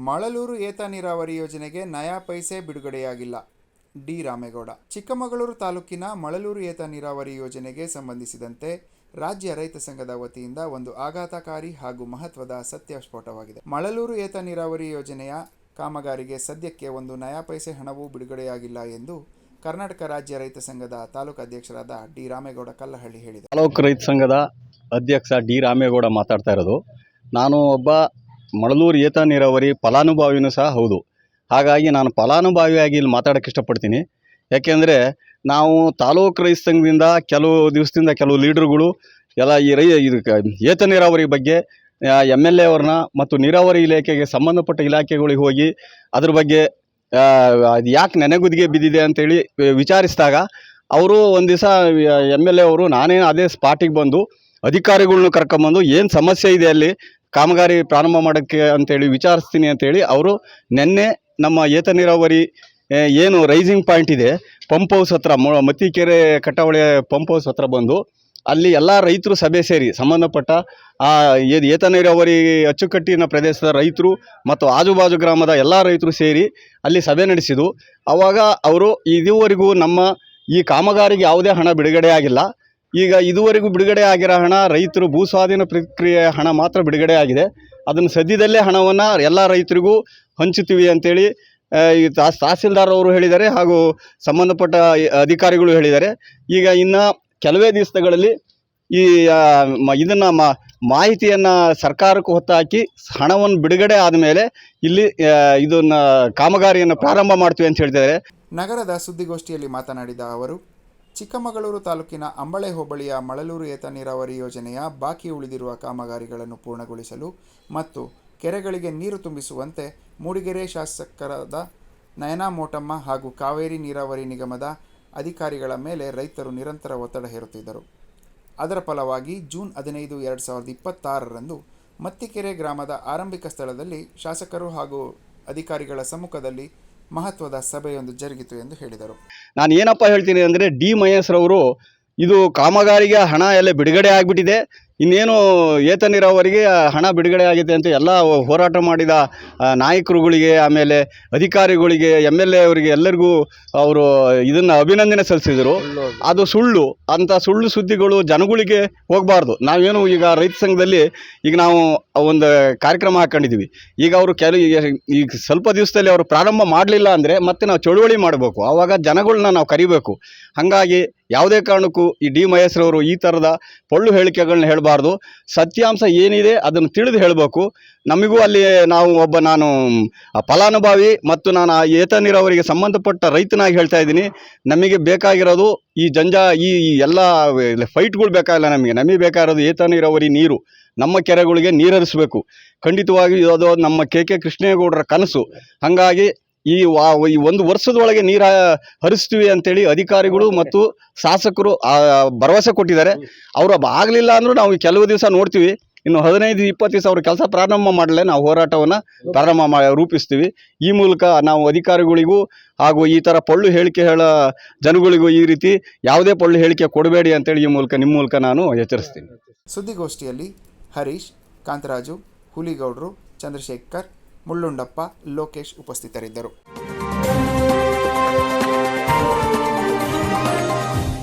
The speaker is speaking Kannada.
ಮಳಲೂರು ಏತ ನೀರಾವರಿ ಯೋಜನೆಗೆ ನಯಾ ಪೈಸೆ ಬಿಡುಗಡೆಯಾಗಿಲ್ಲ. ಡಿ. ರಾಮೇಗೌಡ. ಚಿಕ್ಕಮಗಳೂರು ತಾಲೂಕಿನ ಮಳಲೂರು ಏತ ನೀರಾವರಿ ಯೋಜನೆಗೆ ಸಂಬಂಧಿಸಿದಂತೆ ರಾಜ್ಯ ರೈತ ಸಂಘದ ವತಿಯಿಂದ ಒಂದು ಆಘಾತಕಾರಿ ಹಾಗೂ ಮಹತ್ವದ ಸತ್ಯ ಸ್ಫೋಟವಾಗಿದೆ. ಮಳಲೂರು ಏತ ನೀರಾವರಿ ಯೋಜನೆಯ ಕಾಮಗಾರಿಗೆ ಸದ್ಯಕ್ಕೆ ಒಂದು ನಯಾ ಪೈಸೆ ಹಣವೂ ಬಿಡುಗಡೆಯಾಗಿಲ್ಲ ಎಂದು ಕರ್ನಾಟಕ ರಾಜ್ಯ ರೈತ ಸಂಘದ ತಾಲೂಕು ಅಧ್ಯಕ್ಷರಾದ ಡಿ. ರಾಮೇಗೌಡ ಕಲ್ಲಹಳ್ಳಿ ಹೇಳಿದರು. ತಾಲೂಕು ರೈತ ಸಂಘದ ಅಧ್ಯಕ್ಷ ಡಿ. ರಾಮೇಗೌಡ ಮಾತಾಡ್ತಾ ಇರೋದು. ನಾನು ಒಬ್ಬ ಮಳಲೂರು ಏತ ನೀರಾವರಿ ಫಲಾನುಭವಿನೂ ಸಹ ಹೌದು. ಹಾಗಾಗಿ ನಾನು ಫಲಾನುಭವಿಯಾಗಿ ಇಲ್ಲಿ ಮಾತಾಡೋಕ್ಕೆ ಇಷ್ಟಪಡ್ತೀನಿ. ಯಾಕೆಂದರೆ ನಾವು ತಾಲೂಕು ರೈತ ಸಂಘದಿಂದ ಕೆಲವು ದಿವಸದಿಂದ ಕೆಲವು ಲೀಡರ್ಗಳು ಎಲ್ಲ ಇದು ಏತ ನೀರಾವರಿ ಬಗ್ಗೆ MLA ಅವ್ರನ್ನ ಮತ್ತು ನೀರಾವರಿ ಇಲಾಖೆಗೆ ಸಂಬಂಧಪಟ್ಟ ಇಲಾಖೆಗಳಿಗೆ ಹೋಗಿ ಅದ್ರ ಬಗ್ಗೆ ಅದು ಯಾಕೆ ನೆನೆಗುದಿಗೆ ಬಿದ್ದಿದೆ ಅಂತೇಳಿ ವಿಚಾರಿಸಿದಾಗ ಅವರು ಒಂದು ದಿವಸ MLA ಅವರು ನಾನೇ ಅದೇ ಸ್ಪಾಟಿಗೆ ಬಂದು ಅಧಿಕಾರಿಗಳ್ನ ಕರ್ಕೊಂಬಂದು ಏನು ಸಮಸ್ಯೆ ಇದೆ ಅಲ್ಲಿ ಕಾಮಗಾರಿ ಪ್ರಾರಂಭ ಮಾಡೋಕ್ಕೆ ಅಂತೇಳಿ ವಿಚಾರಿಸ್ತೀನಿ ಅಂತೇಳಿ ಅವರು ನಿನ್ನೆ ನಮ್ಮ ಏತ ನೀರಾವರಿ ಏನು ರೈಸಿಂಗ್ ಪಾಯಿಂಟ್ ಇದೆ ಪಂಪ್ ಹೌಸ್ ಹತ್ರ ಮತ್ತಿಕೆರೆ ಕಟ್ಟವಳೆ ಪಂಪ್ ಹೌಸ್ ಹತ್ರ ಬಂದು ಅಲ್ಲಿ ಎಲ್ಲ ರೈತರು ಸಭೆ ಸೇರಿ ಸಂಬಂಧಪಟ್ಟ ಏತ ನೀರಾವರಿ ಅಚ್ಚುಕಟ್ಟಿನ ಪ್ರದೇಶದ ರೈತರು ಮತ್ತು ಆಜುಬಾಜು ಗ್ರಾಮದ ಎಲ್ಲ ರೈತರು ಸೇರಿ ಅಲ್ಲಿ ಸಭೆ ನಡೆಸಿದ್ದು. ಆವಾಗ ಅವರು ಇದುವರೆಗೂ ನಮ್ಮ ಈ ಕಾಮಗಾರಿಗೆ ಯಾವುದೇ ಹಣ ಬಿಡುಗಡೆ ಆಗಿಲ್ಲ. ಈಗ ಇದುವರೆಗೂ ಬಿಡುಗಡೆ ಆಗಿರೋ ಹಣ ರೈತರು ಭೂ ಸ್ವಾಧೀನ ಪ್ರಕ್ರಿಯೆಯ ಹಣ ಮಾತ್ರ ಬಿಡುಗಡೆ ಆಗಿದೆ. ಅದನ್ನು ಸದ್ಯದಲ್ಲೇ ಹಣವನ್ನು ಎಲ್ಲ ರೈತರಿಗೂ ಹಂಚುತ್ತೀವಿ ಅಂತೇಳಿ ಈ ತಹಸೀಲ್ದಾರ್ ಅವರು ಹೇಳಿದ್ದಾರೆ ಹಾಗೂ ಸಂಬಂಧಪಟ್ಟ ಅಧಿಕಾರಿಗಳು ಹೇಳಿದ್ದಾರೆ. ಈಗ ಇನ್ನು ಕೆಲವೇ ದಿವಸಗಳಲ್ಲಿ ಈ ಇದನ್ನು ಮಾಹಿತಿಯನ್ನು ಸರ್ಕಾರಕ್ಕೆ ಹೊತ್ತಾಕಿ ಹಣವನ್ನು ಬಿಡುಗಡೆ ಆದಮೇಲೆ ಇಲ್ಲಿ ಇದನ್ನು ಕಾಮಗಾರಿಯನ್ನು ಪ್ರಾರಂಭ ಮಾಡ್ತೀವಿ ಅಂತ ಹೇಳ್ತಿದ್ದಾರೆ. ನಗರದ ಸುದ್ದಿಗೋಷ್ಠಿಯಲ್ಲಿ ಮಾತನಾಡಿದ ಅವರು, ಚಿಕ್ಕಮಗಳೂರು ತಾಲೂಕಿನ ಅಂಬಳೆ ಹೋಬಳಿಯ ಮಳಲೂರು ಏತ ನೀರಾವರಿ ಯೋಜನೆಯ ಬಾಕಿ ಉಳಿದಿರುವ ಕಾಮಗಾರಿಗಳನ್ನು ಪೂರ್ಣಗೊಳಿಸಲು ಮತ್ತು ಕೆರೆಗಳಿಗೆ ನೀರು ತುಂಬಿಸುವಂತೆ ಮೂಡಿಗೆರೆ ಶಾಸಕರಾದ ನಯನಾ ಮೋಟಮ್ಮ ಹಾಗೂ ಕಾವೇರಿ ನೀರಾವರಿ ನಿಗಮದ ಅಧಿಕಾರಿಗಳ ಮೇಲೆ ರೈತರು ನಿರಂತರ ಒತ್ತಡ ಹೇರುತ್ತಿದ್ದರು. ಅದರ ಫಲವಾಗಿ ಜೂನ್ 15, 2026ರಂದು ಮತ್ತಿಕೆರೆ ಗ್ರಾಮದ ಆರಂಭಿಕ ಸ್ಥಳದಲ್ಲಿ ಶಾಸಕರು ಹಾಗೂ ಅಧಿಕಾರಿಗಳ ಸಮ್ಮುಖದಲ್ಲಿ ಮಹತ್ವದ ಸಭೆಯೊಂದು ಜರುಗಿತು ಎಂದು ಹೇಳಿದರು. ನಾನು ಏನಪ್ಪ ಹೇಳ್ತೀನಿ ಅಂದರೆ ಡಿ. ಮಹೇಶ್ರವರು ಇದು ಕಾಮಗಾರಿಗೆ ಹಣ ಎಲ್ಲ ಬಿಡುಗಡೆ ಆಗಿಬಿಟ್ಟಿದೆ, ಇನ್ನೇನು ಏತ ನೀರಾವರಿಗೆ ಹಣ ಬಿಡುಗಡೆ ಆಗಿದೆ ಅಂತ ಎಲ್ಲ ಹೋರಾಟ ಮಾಡಿದ ನಾಯಕರುಗಳಿಗೆ ಆಮೇಲೆ ಅಧಿಕಾರಿಗಳಿಗೆ MLA ಅವರಿಗೆ ಎಲ್ಲರಿಗೂ ಅವರು ಇದನ್ನು ಅಭಿನಂದನೆ ಸಲ್ಲಿಸಿದರು. ಅದು ಸುಳ್ಳು. ಅಂಥ ಸುಳ್ಳು ಸುದ್ದಿಗಳು ಜನಗಳಿಗೆ ಹೋಗಬಾರ್ದು. ನಾವೇನು ಈಗ ರೈತ ಸಂಘದಲ್ಲಿ ಈಗ ನಾವು ಒಂದು ಕಾರ್ಯಕ್ರಮ ಹಾಕ್ಕೊಂಡಿದ್ದೀವಿ. ಈಗ ಅವರು ಈಗ ಸ್ವಲ್ಪ ದಿವಸದಲ್ಲಿ ಅವರು ಪ್ರಾರಂಭ ಮಾಡಲಿಲ್ಲ ಅಂದರೆ ಮತ್ತೆ ನಾವು ಚಳುವಳಿ ಮಾಡಬೇಕು. ಆವಾಗ ಜನಗಳನ್ನ ನಾವು ಕರಿಬೇಕು. ಹಾಗಾಗಿ ಯಾವುದೇ ಕಾರಣಕ್ಕೂ ಈ ಡಿ. ಮಹೇಶ್ರವರು ಈ ಥರದ ಪೊಳ್ಳು ಹೇಳಿಕೆಗಳನ್ನ ಹೇಳಬಾರ್ದು. ಸತ್ಯಾಂಶ ಏನಿದೆ ಅದನ್ನು ತಿಳಿದು ಹೇಳಬೇಕು. ನಮಗೂ ಅಲ್ಲಿ ನಾನು ಫಲಾನುಭವಿ ಮತ್ತು ನಾನು ಏತ ನೀರಾವರಿಗೆ ಸಂಬಂಧಪಟ್ಟ ರೈತನಾಗಿ ಹೇಳ್ತಾ ಇದ್ದೀನಿ. ನಮಗೆ ಬೇಕಾಗಿರೋದು ಈ ಎಲ್ಲ ಫೈಟ್ಗಳು ಬೇಕಾಗಿಲ್ಲ. ನಮಗೆ ಬೇಕಾಗಿರೋದು ಏತ ನೀರಾವರಿ ನೀರು. ನಮ್ಮ ಕೆರೆಗಳಿಗೆ ನೀರು ಹರಿಸಬೇಕು. ಖಂಡಿತವಾಗಿ ಅದು ನಮ್ಮ KK ಕೃಷ್ಣೇಗೌಡರ ಕನಸು. ಹಾಗಾಗಿ ಈ ಒಂದು ವರ್ಷದೊಳಗೆ ನೀರು ಹರಿಸ್ತೀವಿ ಅಂತೇಳಿ ಅಧಿಕಾರಿಗಳು ಮತ್ತು ಶಾಸಕರು ಭರವಸೆ ಕೊಟ್ಟಿದ್ದಾರೆ. ಅವರು ಆಗಲಿಲ್ಲ ಅಂದರೂ ನಾವು ಕೆಲವು ದಿವಸ ನೋಡ್ತೀವಿ. ಇನ್ನು 15-20 ದಿವಸ ಅವರು ಕೆಲಸ ಪ್ರಾರಂಭ ಮಾಡಲೇ ನಾವು ಹೋರಾಟವನ್ನು ರೂಪಿಸ್ತೀವಿ. ಈ ಮೂಲಕ ನಾವು ಅಧಿಕಾರಿಗಳಿಗೂ ಹಾಗೂ ಈ ಥರ ಪೊಳ್ಳು ಹೇಳಿಕೆ ಹೇಳೋ ಜನಗಳಿಗೂ ಈ ರೀತಿ ಯಾವುದೇ ಪೊಳ್ಳು ಹೇಳಿಕೆ ಕೊಡಬೇಡಿ ಅಂತೇಳಿ ನಿಮ್ಮ ಮೂಲಕ ನಾನು ಎಚ್ಚರಿಸ್ತೀನಿ. ಸುದ್ದಿಗೋಷ್ಠಿಯಲ್ಲಿ ಹರೀಶ್, ಕಾಂತರಾಜು, ಹುಲಿಗೌಡರು, ಚಂದ್ರಶೇಖರ್, ಮುಳ್ಳುಂಡಪ್ಪ, ಲೋಕೇಶ್ ಉಪಸ್ಥಿತರಿದ್ದರು.